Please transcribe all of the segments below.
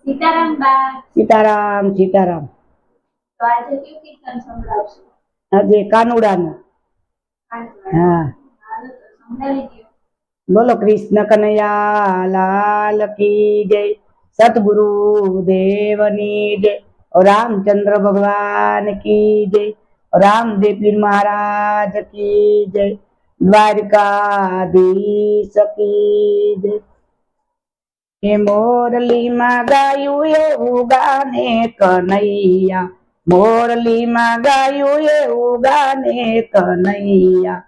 સીતારામ બા. સીતારામ સીતારામ. તો આજે કયું કીર્તન સંભળાવશો? આજે કાનુડાનું. હા. બોલો કૃષ્ણ કનૈયા લાલ કી જય, સતગુરુ દેવની જય, રામચંદ્ર ભગવાન કી જય, રામદેવ પીર મહારાજ કી જય, દ્વારકાધીશ કી જય. એ મોરલીમાં ગાયું એવું ગાને કનૈયા, મોરલીમાં ગાયું એવું ગાને કનૈયા,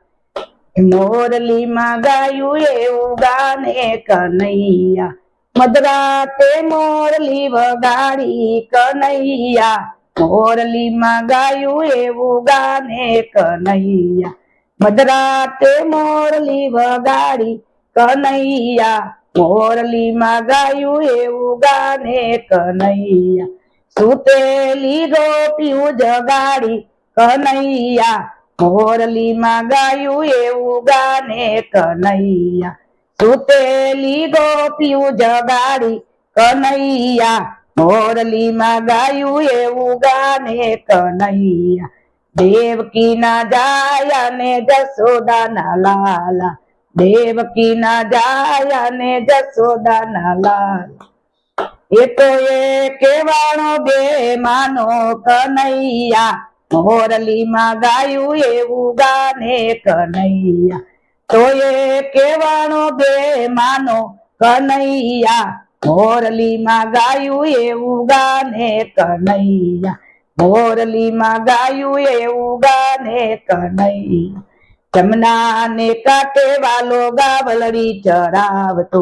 મોરલીમાં ગાયું એવું ગાને કનૈયા, મધરાતે મોરલી વગાડી કનૈયા, મોરલીમાં ગાયું એવું ગાને કનૈયા, મધરાતે મોરલી વગાડી કનૈયા, મોરલીમાં ગાયું એવું ગાને કનૈયા, સુતેલી ગોપીયું જગાડી કનૈયા, મોરલીમાં ગાયું એવું ગાને કનૈયા, સુતેલી ગોપીયું જગાડી કનૈયા, મોરલીમાં ગાયું એવું ગાને કનૈયા, દેવકીના જાયા ને જશોદાના લાલા, દેવકીના જાયા ને જશોદાના લાલા, એ તો એ કેવાણો બે માનો કનૈયા, મોરલીમાં ગાયું એવું ગાને કનૈયા, તો એ કેવાણો બે માનો કનૈયા, મોરલીમાં ગાયું એવું ગાને કનૈયા, મોરલીમાં ગાયું એવું ગાને કનૈયા, જમનાને કાંઠે વાલો ગાવલડી ચરાવતો,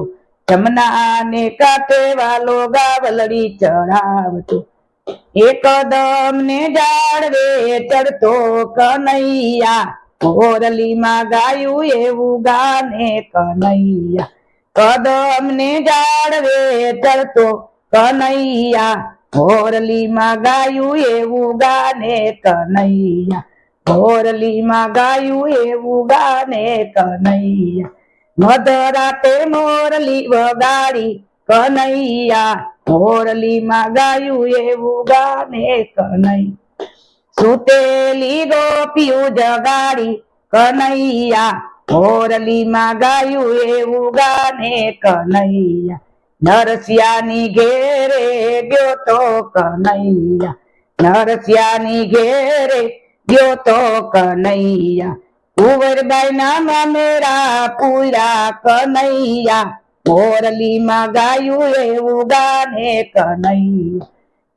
જમનાને કાંઠે વાલો ગાવલડી ચરાવતો, એકદમ ને જાળવે ચડતો કનૈયા, મોરલીમાં ગાયું એવું ગાને કનૈયા, કદમ ને જાળવે ચડતો કનૈયા, મોરલીમાં ગાયું એવું ગાને કનૈયા, મોરલીમાં ગાયું એવું ગાને કનૈયા, મધરાતે મોરલી વગાડી કનૈયા, મોરલીમાં ગાયું એવું ગાને કનૈયા, સુતેલી ગોપીયું જગાડી કનૈયા, મોરલીમાં ગાયું એવું ગાને કનૈયા, નરસિયાની ઘેરે ગયો તો કનૈયા, નરસિયાની ઘેરે ગયો તો કનૈયા, કુંવરબાઈ ના મામેરા પૂરા કનૈયા, મોરલીમાં ગાયું એવું ગાને કનૈયા,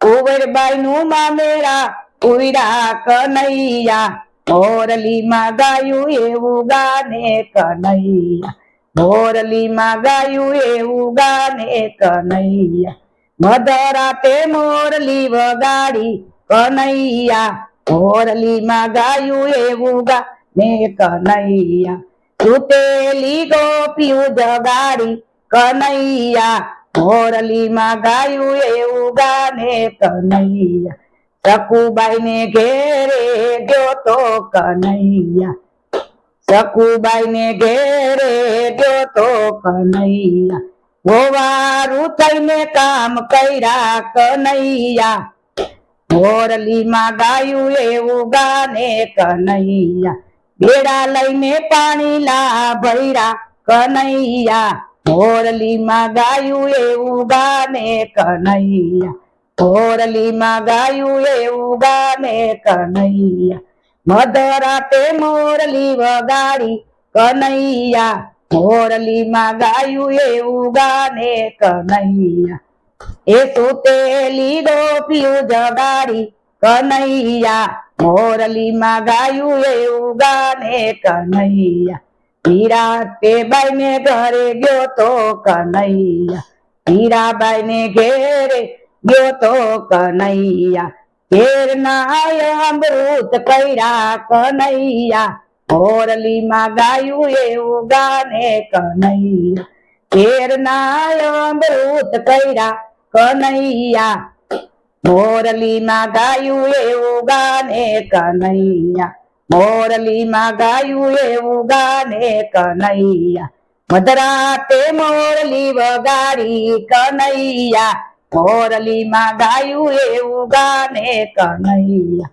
કુંવરબાઈ નું મામેરા પૂરા કનૈયા, મોરલીમાં ગાયું એવું ગાને કનૈયા, મોરલીમાં ગાયું એવું ગાને કનૈયા, મધરાતે મોરલી વગાડી કનૈયા, મોરલીમાં ગાયું એવું ગાને કનૈયા, સુતેલી ગોપીયું જગાડી કનૈયા, મોરલીમાં ગાયું એવું ગાને કનૈયા, સકુબાઈ ને ઘેરે ગયો તો કનૈયા, સકુબાઈ ને ઘેરે ગયો તો કનૈયા, ગોવારું થઈને કામ કર્યા કનૈયા, મોરલીમાં ગાયું એવું ગાને કનૈયા, બેડા લઈને પાણી લા ભૈરા કનૈયા, મોરલીમાં ગાયું એવું ગાને કનૈયા, મોરલીમાં ગાયું એવું ગાને કનૈયા, મધરાતે મોરલી વગાડી કનૈયા, મોરલીમાં ગાયું એવું ગાને કનૈયા, એ સુતેલી ગોપીયું જગાડી કનૈયા, મોરલીમાં ગાયું એવું ગાને કનૈયા, હીરાતે બાઈ ને ઘરે ગયો તો કનૈયા, હીરાબાઈ ને ઘેરે ગયો તો કનૈયા, ઘેર નાય અમૃત કર્યા કનૈયા, મોરલીમાં ગાયું એવું ગાને કનૈયા, ઘેર નાય અમૃત કર્યા કનૈયા, મોરલીમાં ગાયું એવું ગાને કનૈયા, મોરલીમાં ગાયું એવું ગાને કનૈયા, મધરાતે મોરલી વગાડી કનૈયા, મોરલીમાં ગાયું એવું ગાને કનૈયા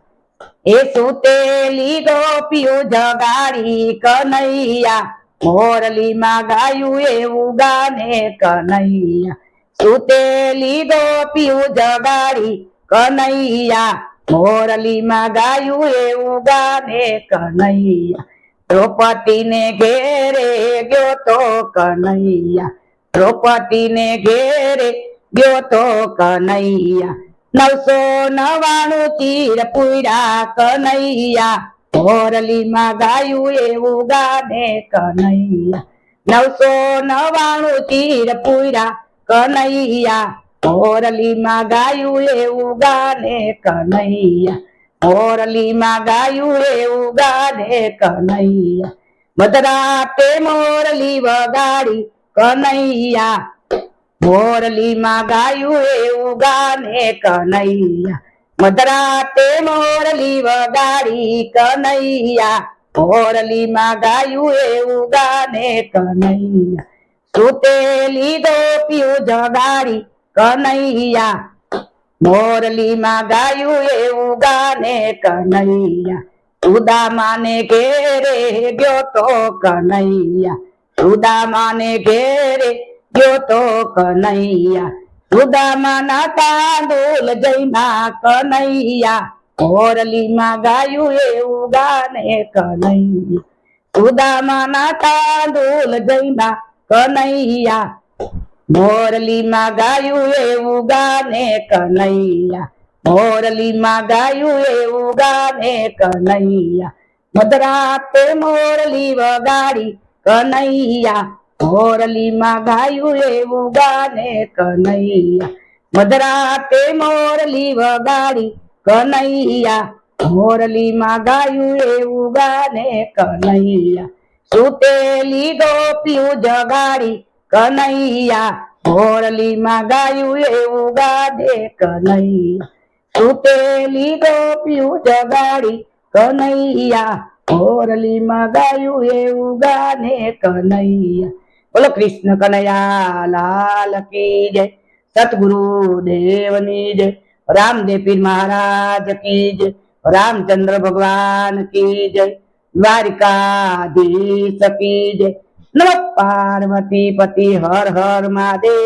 એ સુતેલી ગોપીયું જગાડી કનૈયા મોરલીમાં ગાયું એવું ગાને કનૈયા સુતેલી ગોપીયું જગાડી કનૈયા મોરલીમાં ગાયું એવું ગાને કનૈયા દ્રૌપદીને ઘેરે ગયો તો કનૈયા દ્રૌપદીને ઘેરે ગયો તો કનૈયા 999 ચીર પૂર્યા કનૈયા મોરલીમાં ગાયું એવું ગાને કનૈયા 999 ચીર પૂર્યા કનૈયા મોરલીમાં ગાયું એવું ગાને કનૈયા મોરલીમાં ગાયું એવું ગાને કનૈયા મધરાતે મોરલી વગાડી કનૈયા મોરલીમાં ગાયું એવું ગાને કનૈયા મધરાતે મોરલી વગાડી કનૈયા મોરલીમાં ગાયું એવું ગાને કનૈયા સુતેલી ગોપીયું જગાડી કનૈયા મોરલીમાં ગાયું એવું ગાને કનૈયા સુદામાને ઘેરે ગયો તો કનૈયા સુદામાને ઘેરે ગયો તો કનૈયા સુદામાના તાંદુલ જઈના કનૈયા મોરલીમાં ગાયું એવું ગાને કનૈયા સુદામાના તાંદુલ જઈના કનૈયા મોરલીમાં ગાયું એવું ગાને કનૈયા મોરલીમાં ગાયું એવું ગાને કનૈયા મધરાતે મોરલી વગાડી કનૈયા મોરલીમાં ગાયું એવું ગાને કનૈયા મધરાતે મોરલી વગાડી કનૈયા મોરલીમાં ગાયું એવું ગાને કનૈયા સુતેલી ગોપીયું જગાડી કનૈયા મોરલીમાં ગાયું એવું ગાને કનૈયા સુતેલી ગોપીયું જગાડી કનૈયા મોરલીમાં ગાયું એવું ગાને કનૈયા બોલો કૃષ્ણ કનૈયા લાલ કી જય સતગુરુ દેવની જય રામદેવ પીર મહારાજ કી જય રામચંદ્ર ભગવાન કી જય દ્વારિકાધીશ કી જય નમઃ પાર્વતી પતિ હર હર મહાદેવ